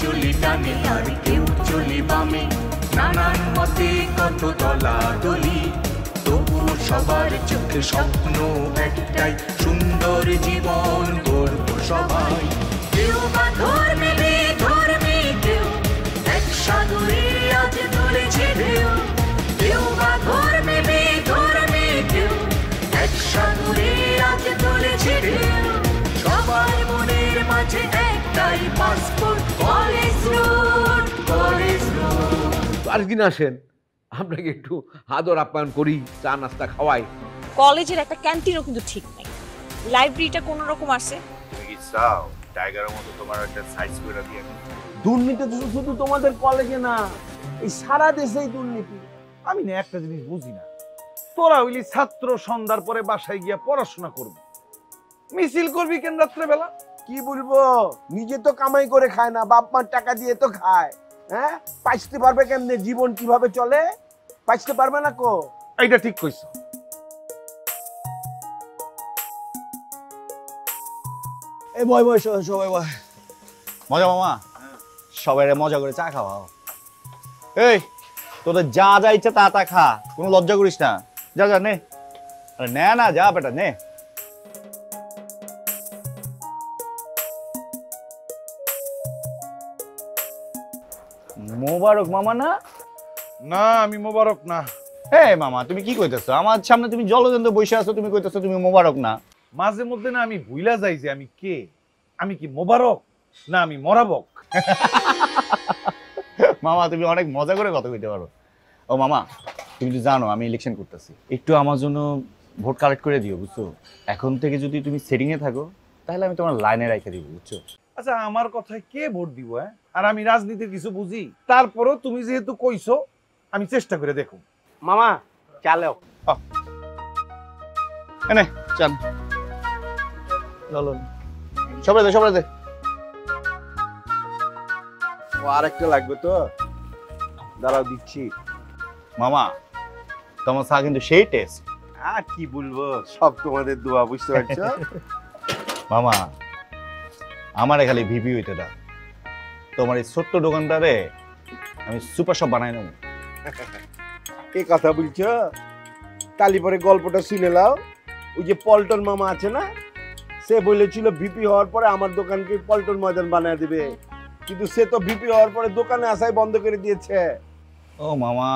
চলি ডানে আর কেউ চলি বামে, নানান মতে কত দলাদলি, তবু সবার চোখে স্বপ্ন একটাই, সুন্দর জীবন গড়ব সবাই। কেউ বা ধর্মে বেধর্মে, কেউ এক সাগরে আজ তুলেছে ঢেউ, কেউ বা ধর্মে বেধর্মে, কেউ এক সাগরে আজ তুলেছে ঢেউ, সবার মনের মাঝে একটাই passport, college road, college road. আরেকদিন আসেন, আপনাকে একটু আদর আপ্যায়ন করি, চা নাস্তা খাওয়াই। কলেজের একটা ক্যান্টিনও কিন্তু ঠিক নাই, লাইব্রেরিটা কোন রকম আছে। তুমি কি চাও টাইগারের মতো তোমার একটা সাইজ করে দিয়ে? দুর্নীতি তো শুধু তোমাদের কলেজে না, এই সারা দেশেই দুর্নীতি। আমি না একটা জিনিস বুঝি না, তোরা হইলি ছাত্র, সন্ধ্যার পরে বাসায় গিয়া পড়াশোনা করবি, মিছিল করবি কেন রাত্রে বেলা? কি বলবো, নিজে তো কামাই করে খায় না, বাপ মার টাকা দিয়ে তো খায়। হ্যাঁ, পাইতে পারবে কেমনে? জীবন কিভাবে চলে পাইতে পারবে না কো? এইটা ঠিক কইছো। এই বয় বয় সবাই বয়। মজা মামা, সবাই মজা করে চা খাওয়া। এই তোদের যা যা ইচ্ছা তা তা খা, কোনো লজ্জা করিস না। যা যা নে, আরে নে না, যা বেটা নে। মোবারক মামা না? না, আমি মোবারক না। এই মামা তুমি কি কইতেছো? আমার সামনে তুমি জলজন্ত বসে আছো, তুমি কইতেছো তুমি মোবারক না? মাঝে মধ্যে না আমি ভুইলা যাই যে আমি কে। আমি কি মোবারক না আমি মরাবক? মামা তুমি অনেক মজা করে কথা কইতে পারো। ও মামা, তুমি তো জানো আমি ইলেকশন করতেছি, একটু আমার জন্য ভোট কালেক্ট করে দিও, বুঝছো? এখন থেকে যদি তুমি সেটিং এ থাকো তাহলে আমি তোমার লাইনে রেখে দিব, বুঝছো? আচ্ছা, আমার কথায় কে ভোট দিব? আর আমি রাজনীতির কিছু বুঝি? তারপরও তুমি যেহেতু কইছো, আমি চেষ্টা করে দেখো। মামা চালেও এনে চান সবাই দে, সবাই দে। ও আরেকটা লাগবে তো, দাঁড়াও দিচ্ছি। মামা তোমার চা কিন্তু সেই টেস্ট। আর কি বলবো, সব তোমাদের দোয়া, বুঝতে পারছো? মামা আমারে খালি ভিপি হইতে দাও, তোমার এই ছোট্ট দোকানটারে আমি সুপার শপ বানাই নেব। এই কথা বলছো? কালি পরে গল্পটা শুনে নাও। ওই যে পল্টন মামা আছে না, সে বলেছিল ভিপি হওয়ার পরে আমার দোকানকে পল্টন ময়দান বানায় দিবে, কিন্তু সে তো ভিপি হওয়ার পরে দোকানে আসাই বন্ধ করে দিয়েছে। ও মামা,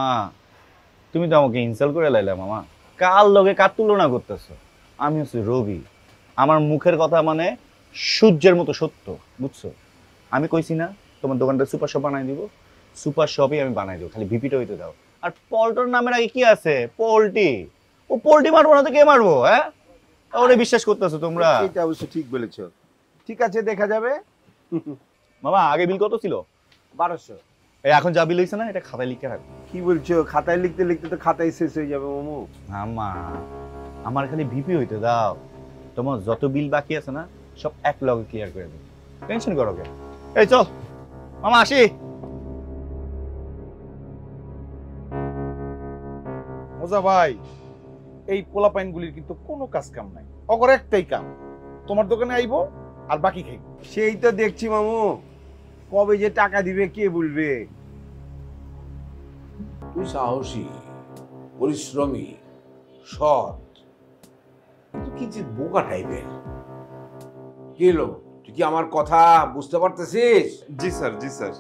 তুমি তো আমাকে ইনসাল্ট করে লাইলা মামা। কার লগে কার তুলনা করতেছো? আমি হচ্ছে রবি, আমার মুখের কথা মানে সূর্যের মতো সত্য, বুঝছো? আমি কইছি না তোমার দোকানটা সুপার শপ বানাই দিব, সুপার শপই আমি বানাই দেবো, খালি ভিপিটা হইতে দাও। আর পল্টন নামের আগে কি আছে? পোল্ট্রি। ও পোল্ট্রি মারবো না তো কে মারবো? হ্যাঁ, ওরে বিশ্বাস করতেছো তোমরা? এটা অবশ্য ঠিক বলেছো। ঠিক আছে, দেখা যাবে। মামা আগে বিল কত ছিল? 1200। এই এখন যা বিল হইছে না, এটা খাতায় লিখে রাখো। কি বলছো? খাতায় লিখতে লিখতে তো খাতায় শেষ হয়ে যাবে মামু। মামা আমার খালি ভিপি হইতে দাও, তোমার যত বিল বাকি আছে না সব এক লগে ক্লিয়ার করে দেবো, টেনশন করো কে। এই চল মামা, আসি। মজা ভাই, এই পোলাপাইনগুলির কিন্তু কোনো কাজ কাম নাই, অগর একটাই কাম, তোমার দোকানে আইবো আর বাকি খাইবো। সেই তো দেখছি মামু, কবে যে টাকা দিবে কে বলবে। তুই সাহসী, পরিশ্রমী, সৎ, কিন্তু কি যে বোকা টাইপের। কি হলো, তুই কি আমার কথা বুঝতে পারতেছিস? জি স্যার, জি স্যার।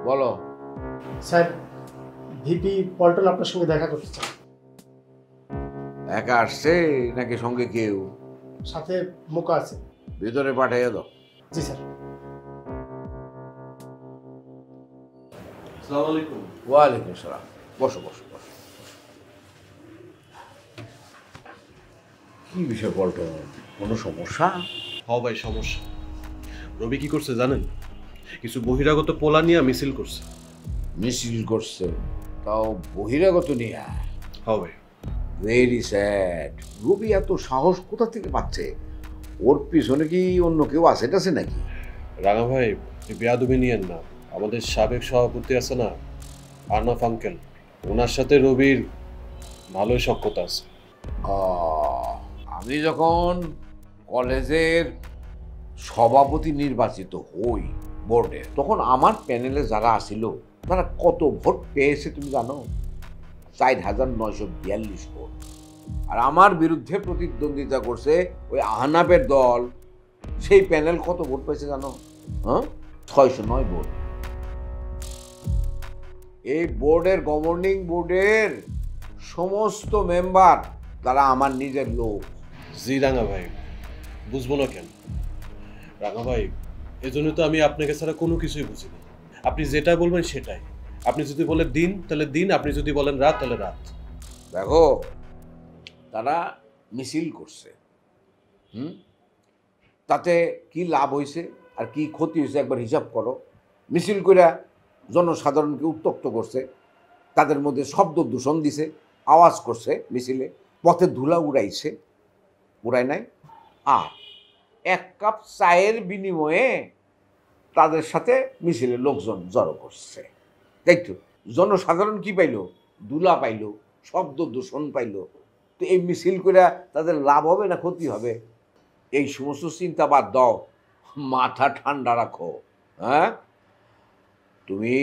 বলো। স্যার, ভিপি পল্টন আপনার সঙ্গে দেখা করতে চান। একা আসছে নাকি সঙ্গে কেউ? সাথে মোকা আছে। ভিতরে পাঠিয়ে দাও। জি স্যার। আসসালামু আলাইকুম। ওয়ালাইকুম আসসালাম। বসো বসো বসো। কি বিষয় পল্টন, কোনো সমস্যা? হ্যাঁ ভাই, সমস্যা। রবি কি করছে জানেন? কিছু বহিরাগত পোলা নিয়ে মিছিল করছে। মিছিল করছে? তাও বহিরাগত নিয়ে? হ্যাঁ ভাই। Very sad. রবি এত সাহস কোথা থেকে পাচ্ছে? ওর পিছনে কি অন্য কেউ আছে টাছে নাকি? রাঙা ভাই, বেয়াদবি নিয়েন না। আমাদের সাবেক সভাপতি আছে না, আরনাফ আঙ্কেল, ওনার সাথে রবির ভালোই সখ্যতা আছে। আমি যখন কলেজের সভাপতি নির্বাচিত হই বোর্ডে, তখন আমার প্যানেলে যারা আসিল তারা কত ভোট পেয়েছে তুমি জানো? 4,942 ভোট। আর আমার বিরুদ্ধে প্রতিদ্বন্দ্বিতা করছে ওই আহনাফের দল, সেই প্যানেল কত ভোট পেয়েছে জানো? 609 ভোট। এই বোর্ডের গভর্নিং বোর্ডের সমস্ত মেম্বার তারা আমার নিজের লোক। জি রাঙা ভাই, বুঝবো না কেন? রাঙা ভাই, এজন্য তো আমি আপনাকে ছাড়া কোনো কিছুই বুঝি না। আপনি যেটা বলবেন সেটাই। আপনি যদি বলেন দিন তাহলে দিন, আপনি যদি বলেন রাত তাহলে রাত। দেখো, তারা মিছিল করছে, তাতে কি লাভ হয়েছে আর কি ক্ষতি হয়েছে একবার হিসাব করো। মিছিল করে জনসাধারণকে উত্তক্ত করছে, তাদের মধ্যে শব্দ দূষণ দিছে, আওয়াজ করছে, মিছিলে পথে ধুলা উড়াইছে, উড়ায় নাই। আর 1 কাপ চায়ের বিনিময়ে তাদের সাথে মিছিলে লোকজন জড়ো করছে। দেখতো জনসাধারণ কি পাইল? ধুলা পাইল, শব্দ দূষণ পাইল। তো এই মিছিল করে তাদের লাভ হবে না ক্ষতি হবে? এই সমস্ত চিন্তা বাদ দাও, মাথা ঠান্ডা রাখো। হ্যাঁ, তুমি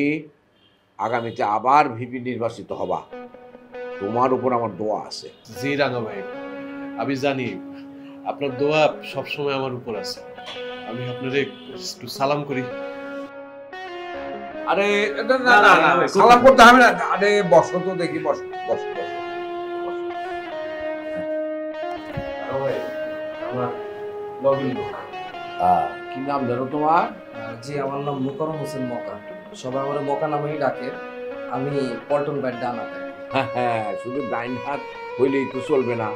আগামীতে আবার ভিপি নির্বাচিত হবা, তোমার উপর আমার দোয়া আছে। জি রাঙা ভাই, আমি জানি আপনার দোয়া সবসময় আমার উপর আছে। আমি আপনারে একটু সালাম করি। আরে না না না, সালাম করতে হবে না। আরে বসো তো দেখি, বসো বসো বসো। কি নাম জানো তোমার? জি, আমার নাম মুকরম হোসেন মকা। সবাই আমার মকা নামেই ডাকে। আমি পল্টন ব্যাট ডান হাতে। হ্যাঁ, শুধু ডাইন হাত হইলেই তো চলবে না,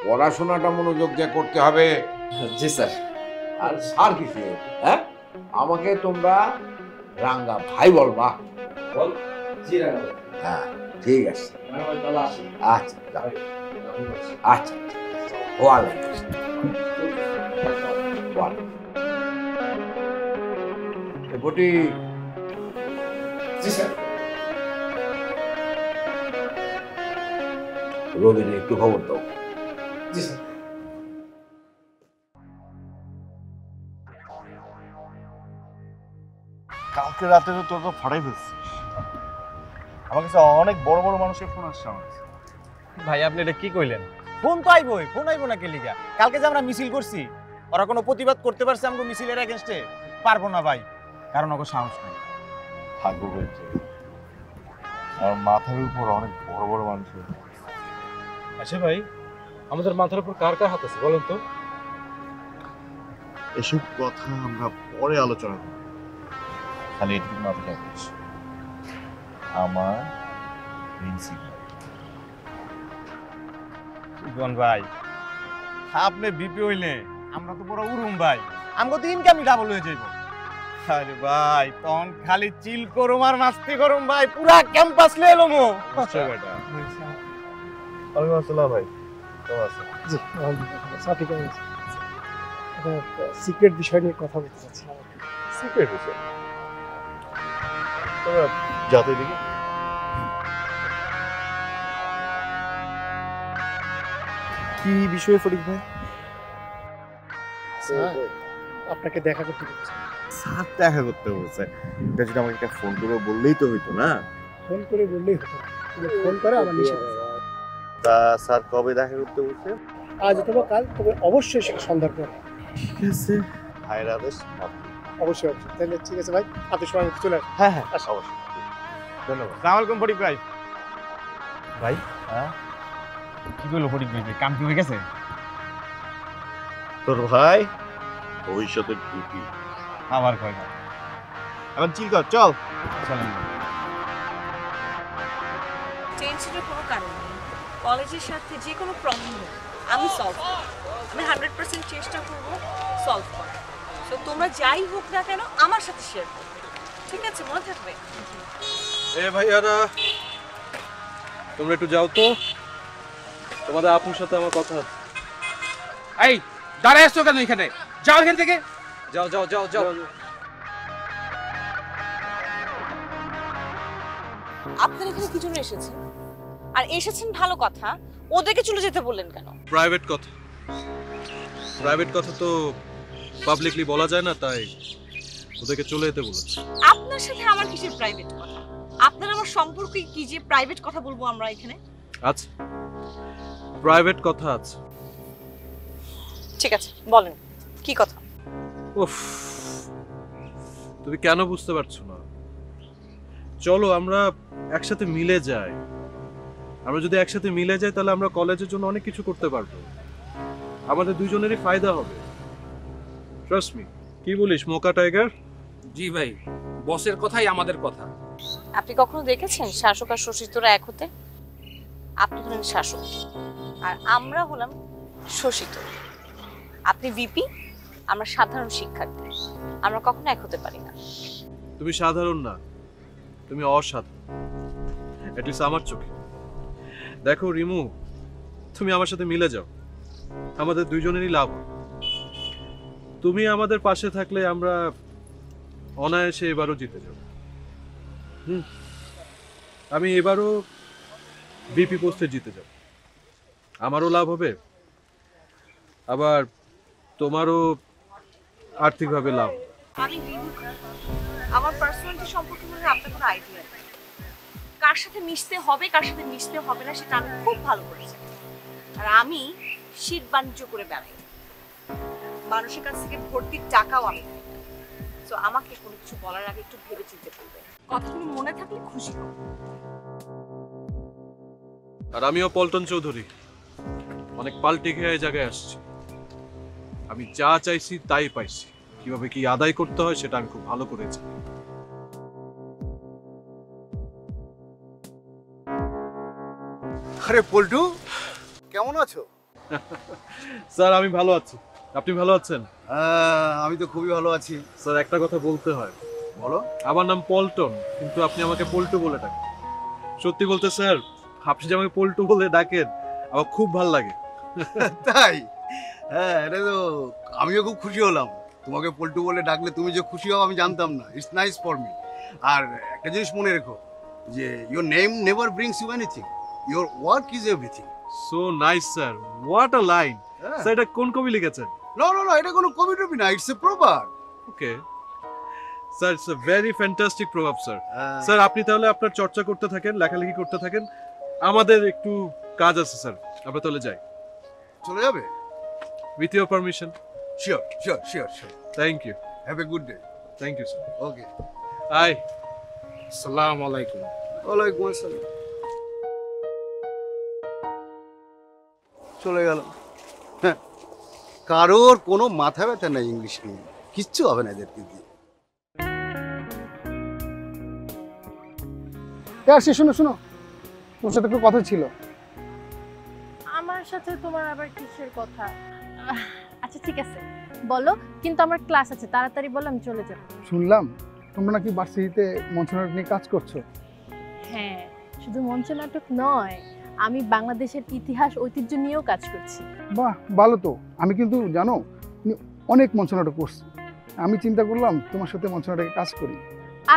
পড়াশোনাটা মনোযোগ দিয়ে করতে হবে। জি স্যার। আর স্যার কিছু, হ্যাঁ, আমাকে তোমরা রাঙ্গা ভাই বলবা। বল। জি রাঙ্গা ভাই। হ্যাঁ, ঠিক আছে। আচ্ছা যাও। আচ্ছা ওয়ালাইকুম আসসালাম। বটি। জি স্যার। রবিনে একটু খবর দাও। জি স্যার। কালকে রাতে তো তোর তো ফাটাই ফেলছিস। আমার কাছে অনেক বড় বড় মানুষের ফোন আসছে আমার কাছে। ভাই আপনি এটা কি কইলেন? ফোন তো আইবই, ফোন আইবো না কে লিগা? কালকে যে আমরা মিছিল করছি, ওরা কোনো প্রতিবাদ করতে পারছে আমাকে মিছিলের এগেইনস্টে? পারবো না ভাই, কারণ ওকে সাহস নাই। থাকবো বলছে আমার মাথার উপর অনেক বড় বড় মানুষের। আচ্ছা ভাই, আমাদের মাথার উপর কার কার হাত আছে বলেন তো? এসব কথা আমরা পরে আলোচনা করব, খালি এটুকু মাথায় রাখিস, আমার প্রিন্সিপাল। ভাই আপনি বিপি হইলে আমরা তো পুরো উরুম ভাই, আমগো তো ইনকামই ডাবল হয়ে যাইব। আরে ভাই তখন খালি চিল করুম আর মাস্তি করুম ভাই, পুরা ক্যাম্পাস লে এলোমো। বেটা আমি আসসালাম ভাই, কেমন আছেন? জি আলহামদুলিল্লাহ। সাথে কেমন আছেন? সিক্রেট বিষয় নিয়ে কথা বলতে চাচ্ছিলাম। সিক্রেট বিষয়? তোমরা যাতে দেখি। কি বিষয়ে ফরিদ ভাই? স্যার আপনাকে দেখা করতে বলছে। স্যার দেখা করতে বলছে, এটা যদি আমাকে একটা ফোন করে বললেই তো হইতো না? ফোন করে বললেই হতো, ফোন করে আমার নিষেধ। তা স্যার কবে দেখা করতে বলছে? আজ অথবা কাল, তবে অবশ্যই সেটা সন্ধ্যার পর। ঠিক আছে, ভাইয়ের আদেশ। অবশ্যই অবশ্যই। তাহলে ঠিক আছে ভাই, আপনি সময় মতো চলে আসুন। হ্যাঁ হ্যাঁ অবশ্যই, ধন্যবাদ। আসসালামু আলাইকুম ফটিক ভাই। ভাই হ্যাঁ কি বললো ফটিক ভাই, কাম কি হয়ে গেছে? তোর ভাই ভবিষ্যতের ডিউটি আবার কয় না, এখন চিল কর, চল চলেন। টেনশনের কোনো কারণ নেই। কলেজের সাথে যে কোনো প্রবলেম হোক আমি সলভ করব। আমি 100% চেষ্টা করব সলভ করার। সো তোমরা যাই হোক না কেন আমার সাথে শেয়ার করবে, ঠিক আছে? মনে থাকবে। এ ভাইয়ারা, তোমরা একটু যাও তো, তোমাদের আপুর সাথে আমার কথা আছে। এই দাঁড়ায় আসছো কেন এখানে? যাও এখান থেকে, যাও যাও যাও যাও। আপনারা এখানে কি জন্য এসেছেন? আর এসেছেন ভালো কথা, ওদেরকে চলে যেতে বললেন কেন? প্রাইভেট কথা। প্রাইভেট কথা তো পাবলিকলি বলা যায় না, তাই ওদেরকে চলে যেতে বলেছি। আপনার সাথে আমার কিসের প্রাইভেট কথা? আপনার আমার সম্পর্কে কি যে প্রাইভেট কথা বলবো আমরা এখানে? আচ্ছা, প্রাইভেট কথা আছে। ঠিক আছে, বলেন কি কথা? উফ, তুমি কেন বুঝতে পারছো না? চলো আমরা একসাথে মিলে যাই। আমরা যদি একসাথে মিলে যাই তাহলে আমরা কলেজের জন্য অনেক কিছু করতে পারবো, আমাদের দুজনেরই ফায়দা হবে। Trust me. কি বলিস মোকা টাইগার? জি ভাই, বসের কথাই আমাদের কথা। আপনি কখনো দেখেছেন শাসক আর শোষিতরা এক হতে? আপনি হলেন শাসক আর আমরা হলাম শোষিত। আপনি ভিপি, আমরা সাধারণ শিক্ষার্থী, আমরা কখনো এক হতে পারি না। তুমি সাধারণ না, তুমি অসাধারণ, এটলিস্ট আমার চোখে। দেখো রিমু, তুমি আমার সাথে মিলে যাও, আমাদের দুইজনেরই লাভ। তুমি আমাদের পাশে থাকলে আমরা অনায়াসে এবারও জিতে যাব। আমি এবারও বিপি পোস্টে জিতে যাব, আমারও লাভ হবে, আবার তোমারও আর্থিকভাবে লাভ। আমি আমার পার্সোনালিটি সম্পর্কে মনে হয় আপনার কোনো আইডিয়া নেই। কার সাথে মিশতে হবে কার সাথে মিশতে হবে না সেটা আমি খুব ভালো করেছি। আর আমি শীত বাণিজ্য করে বেড়াই, মানুষের কাছ থেকে ভর্তির টাকাও আমি পাই। তো আমাকে কোনো কিছু বলার আগে একটু ভেবে চিন্তে করবে। কথাগুলো মনে থাকলে খুশি হব। আর আমিও পল্টন চৌধুরী, অনেক পাল্টে খেয়ে এই জায়গায় আসছি। আমি যা চাইছি তাই পাইছি, কিভাবে কি আদায় করতে হয় সেটা আমি খুব ভালো করেছি। আরে পল্টু, কেমন আছো? স্যার আমি ভালো আছি, আপনি ভালো আছেন? আমি তো খুবই ভালো আছি। স্যার একটা কথা বলতে হয়। বলো। আমার নাম পল্টন, কিন্তু আপনি আমাকে পল্টু বলে ডাকেন। সত্যি বলতে স্যার, আপনি যে আমাকে পল্টু বলে ডাকেন আমার খুব ভালো লাগে। তাই? হ্যাঁ, এটা তো আমিও খুব খুশি হলাম। তোমাকে পল্টু বলে ডাকলে তুমি যে খুশি হও আমি জানতাম না। It's nice for me. আর একটা জিনিস মনে রেখো যে your name never brings you anything, your work is everything. So nice sir, what a line. Sir এটা কোন কবি লিখেছেন? নো নো নো, এটা কোনো কবি টবি না, ইটস এ প্রভাব। Okay sir, it's a very fantastic প্রভাব স্যার। স্যার আপনি তাহলে আপনার চর্চা করতে থাকেন, লেখালেখি করতে থাকেন, আমাদের একটু কাজ আছে স্যার, আমরা তাহলে যাই। চলে যাবে? With your permission. Sure sure sure sure. Thank you. Have a good day. Thank you sir. Okay. Hi. আসসালামু আলাইকুম। ওয়ালাইকুম আসসালাম। চলে গেল। হ্যাঁ, কারোর কোনো মাথা ব্যথা নাই ইংলিশ নিয়ে, কিচ্ছু হবে না এদেরকে দিয়ে। শোনো শোনো, তোমার সাথে একটু কথা ছিল। আমার সাথে তোমার আবার কিসের কথা? আচ্ছা ঠিক আছে বলো, কিন্তু আমার ক্লাস আছে, তাড়াতাড়ি বলো, আমি চলে যাব। শুনলাম তোমরা নাকি ভার্সিটিতে মঞ্চনাটক নিয়ে কাজ করছো। হ্যাঁ, শুধু মঞ্চনাটক নয়, আমি বাংলাদেশের ইতিহাস ঐতিহ্য নিয়েও কাজ করছি। বাহ, ভালো তো। আমি কিন্তু জানো অনেক মঞ্চনাটক করছি, আমি চিন্তা করলাম তোমার সাথে মঞ্চনাটকে কাজ করি।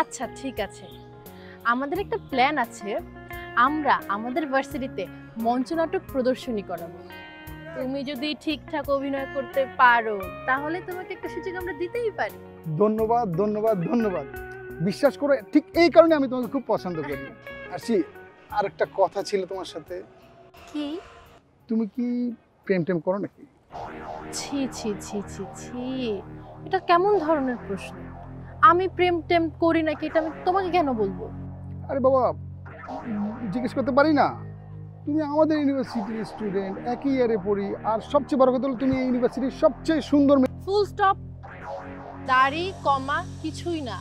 আচ্ছা ঠিক আছে, আমাদের একটা প্ল্যান আছে, আমরা আমাদের ভার্সিটিতে মঞ্চনাটক প্রদর্শনী করাবো। তুমি যদি ঠিকঠাক অভিনয় করতে পারো তাহলে তোমাকে একটা সুযোগ আমরা দিতেই পারি। ধন্যবাদ ধন্যবাদ ধন্যবাদ। বিশ্বাস করো, ঠিক এই কারণে আমি তোমাকে খুব পছন্দ করি। আর একটা কথা ছিল তোমার সাথে। কি? তুমি কি প্রেম টেম করো নাকি? ছি ছি ছি ছি ছি, এটা কেমন ধরনের প্রশ্ন? আমি প্রেম টেম করি নাকি এটা আমি তোমাকে কেন বলবো? আরে বাবা, জিজ্ঞেস করতে পারি না? তুমি আমাদের ইউনিভার্সিটির স্টুডেন্ট, একই ইয়ারে পড়ি, আর সবচেয়ে বড় কথা হলো তুমি এই ইউনিভার্সিটির সবচেয়ে সুন্দর। ফুল স্টপ, দাড়ি কমা কিছুই না,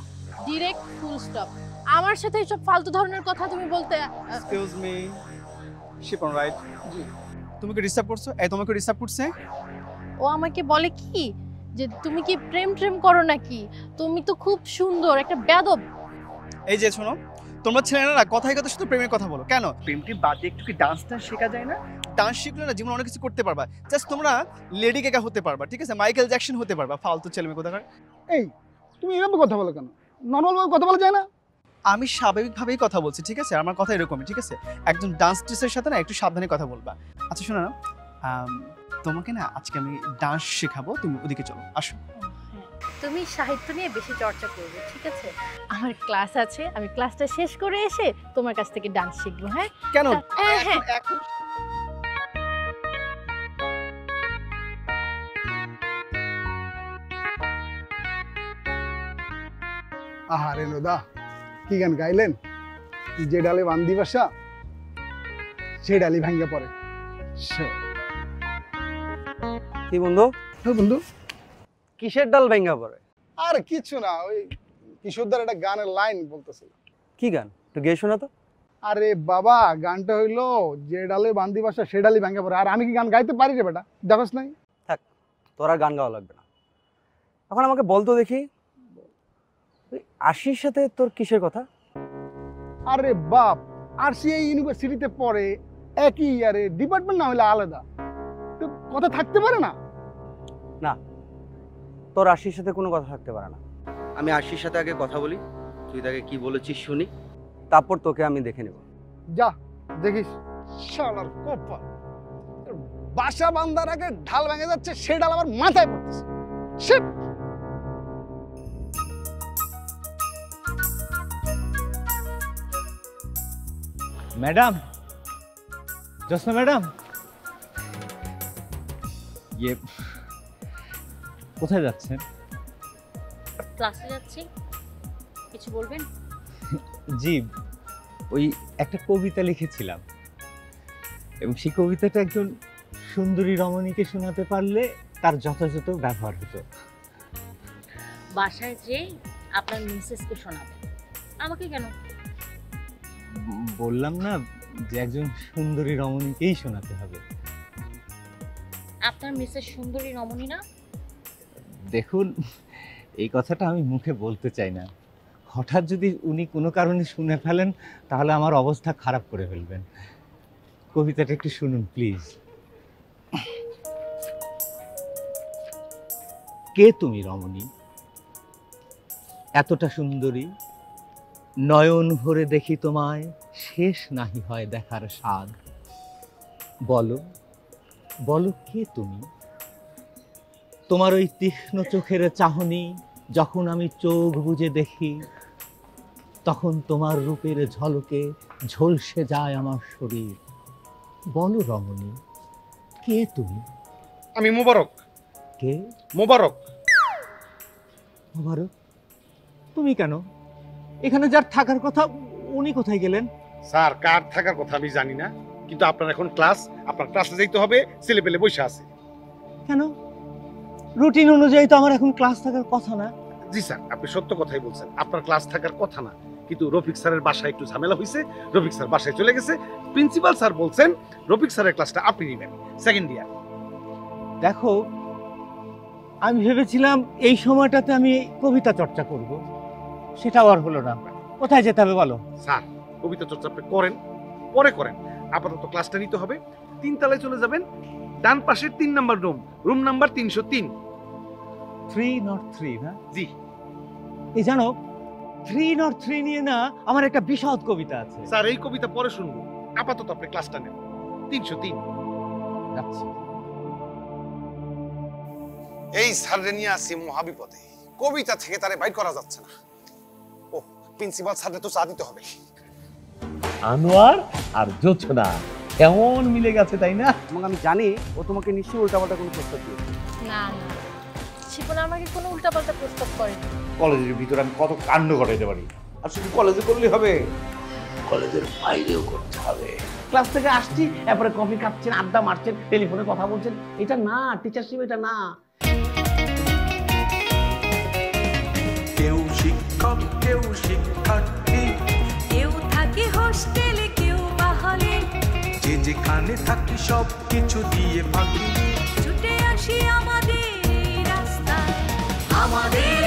ডিরেক্ট ফুল স্টপ। আমার সাথে এইসব ফালতু ধরনের কথা তুমি বলতে। Excuse me, Shipon right? জি। তুমি কি ডিস্টার্ব করছো? এই তোমাকে ডিস্টার্ব করছে? ও আমাকে বলে কি যে তুমি কি প্রেম ট্রেম করো নাকি, তুমি তো খুব সুন্দর, একটা বেয়াদব। এই যে শোনো, তোমরা ছেলেরা না কথায় কথা শুধু প্রেমের কথা বলো কেন? প্রেমটি বাদ দিয়ে একটু কি ডান্সটা শেখা যায় না? ডান্স শিখলে না জীবনে অনেক কিছু করতে পারবা। জাস্ট তোমরা লেডি গাগা হতে পারবা, ঠিক আছে, মাইকেল জ্যাকসন হতে পারবা। ফালতু ছেলে মেয়ে কোথাকার। এই তুমি এভাবে কথা বলো কেন? নর্মালভাবে কথা বলা যায় না? আমি স্বাভাবিকভাবেই কথা বলছি, ঠিক আছে, আমার কথা এরকমই, ঠিক আছে। একজন ডান্স টিচারের সাথে না একটু সাবধানে কথা বলবা। আচ্ছা শোনো না, তোমাকে না আজকে আমি ডান্স শেখাবো, তুমি ওদিকে চলো, আসো। তুমি সাহিত্য নিয়ে বেশি চর্চা করবে, ঠিক আছে? আমার ক্লাস আছে, আমি ক্লাসটা শেষ করে এসে তোমার কাছ থেকে ডান্স শিখবো। হ্যাঁ কেন? হ্যাঁ হ্যাঁ। আহারে নদা, কি গান গাইলেন? যে ডালে বান্দি বাসা সেই ডালি ভাঙ্গা পড়ে। কি বন্ধু? বন্ধু কিসের ডাল ভাঙ্গা পড়ে? আর কিছু না, ওই কিশোরদার একটা গানের লাইন বলতেছিল। কি গান? একটু গেয়ে শোনা তো। আরে বাবা, গানটা হইলো যে ডালে বান্দি বাসা সে ডালি ভাঙ্গা পড়ে। আর আমি কি গান গাইতে পারি রে বেটা? দেখোস নাই? থাক, তোর আর গান গাওয়া লাগবে না। এখন আমাকে বলতো দেখি, আশির সাথে তোর কিসের কথা? আরে বাপ, আর সি এই ইউনিভার্সিটিতে পড়ে, একই ইয়ারে, ডিপার্টমেন্ট না হলে আলাদা, তো কথা থাকতে পারে না? না, তোর আশির সাথে কোনো কথা থাকতে পারে না। আমি আশির সাথে আগে কথা বলি, তুই তাকে কি বলেছিস শুনি, তারপর তোকে আমি দেখে নেব। যা দেখিস। শালার কপাল, বাসা বান্দার আগে ঢাল ভেঙে যাচ্ছে, সে ডাল আমার মাথায় পড়তেছে। শিট! ম্যাডাম, জোসনা ম্যাডাম, ইয়ে কোথায় যাচ্ছেন? ক্লাসে যাচ্ছি। কিছু বলবেন? জি, ওই একটা কবিতা লিখেছিলাম এবং সেই কবিতাটা একজন সুন্দরী রমণীকে শোনাতে পারলে তার যথাযথ ব্যবহার হতো। বাসায় যে আপনার মিসেসকে শোনাবেন, আমাকে কেন? বললাম না যে একজন সুন্দরী রমণীকেই শোনাতে হবে। আপনার মিসেস সুন্দরী রমণী না? দেখুন, এই কথাটা আমি মুখে বলতে চাই না। হঠাৎ যদি উনি কোনো কারণে শুনে ফেলেন তাহলে আমার অবস্থা খারাপ করে ফেলবেন। কবিতাটা একটু শুনুন প্লিজ। কে তুমি রমণী, এতটা সুন্দরী, নয়ন ভরে দেখি তোমায়, শেষ নাহি হয় দেখার স্বাদ। বলো বলো কে তুমি? তোমার ওই তীক্ষ্ণ চোখের চাহনি যখন আমি চোখ বুজে দেখি, তখন তোমার রূপের ঝলকে ঝলসে যায় আমার শরীর। বলো রমণী, কে তুমি? আমি মোবারক। কে? মোবারক। মোবারক? তুমি কেন এখানে? যার থাকার কথা উনি কোথায় গেলেন? স্যার, কার থাকার কথা আমি জানি না, কিন্তু আপনার এখন ক্লাস, আপনার ক্লাসে যাইতে হবে, ছেলে পেলে বসে আছে। কেন? রুটিন অনুযায়ী তো আমার এখন ক্লাস থাকার কথা না। জি স্যার, আপনি সত্য কথাই বলছেন, আপনার ক্লাস থাকার কথা না, কিন্তু রফিক স্যারের বাসায় একটু ঝামেলা হয়েছে, রফিক স্যার বাসায় চলে গেছে। প্রিন্সিপাল স্যার বলছেন রফিক স্যারের ক্লাসটা আপনি নেবেন, সেকেন্ড ইয়ার। দেখো, আমি ভেবেছিলাম এই সময়টাতে আমি কবিতা চর্চা করব, সেটাও আর হলো না। কোথায় যেতে হবে বলো? স্যার, কবিতা চর্চা আপনি করেন, পরে করেন, আপাতত ক্লাসটা নিতে হবে। 3 তলায় চলে যাবেন, ডান পাশের 3 নাম্বার রুম, রুম নাম্বার 303। 303 না? জি। এই জানো, 303 নিয়ে না আমার একটা বিশদ কবিতা আছে। স্যার, এই কবিতা পরে শুনবো, আপাতত আপনি ক্লাসটা নেন। 303 যাচ্ছি। এই স্যাররে নিয়ে আসি মহাবিপদে, কবিতা থেকে তারে বাইর করা যাচ্ছে না। ও প্রিন্সিপাল স্যাররে তো চা দিতে হবে। আনোয়ার আর জোছনা কেমন মিলে গেছে, তাই না? এবং আমি জানি ও তোমাকে নিশ্চয়ই উল্টাপাল্টা কোনো প্রস্তাব দিয়েছে। না না, শিপন আমাকে কোনো উল্টাপাল্টা প্রস্তাব করেনি। কলেজের ভিতরে আমি কত কাণ্ড ঘটাইতে পারি, আর শুধু কলেজে করলে হবে, কলেজের বাইরেও করতে হবে। ক্লাস থেকে আসছি, এরপরে কফি খাচ্ছেন, আড্ডা মারছেন, টেলিফোনে কথা বলছেন, এটা না টিচারশিপ, এটা না। কেউ শিক্ষক, কেউ শিক্ষার্থী, কেউ থাকে হোস্টেলে, কেউ বা হলে, যে যেখানে থাকি সব কিছু দিয়ে ফাঁকি ছুটে আসি আমাদের রাস্তায়, আমাদের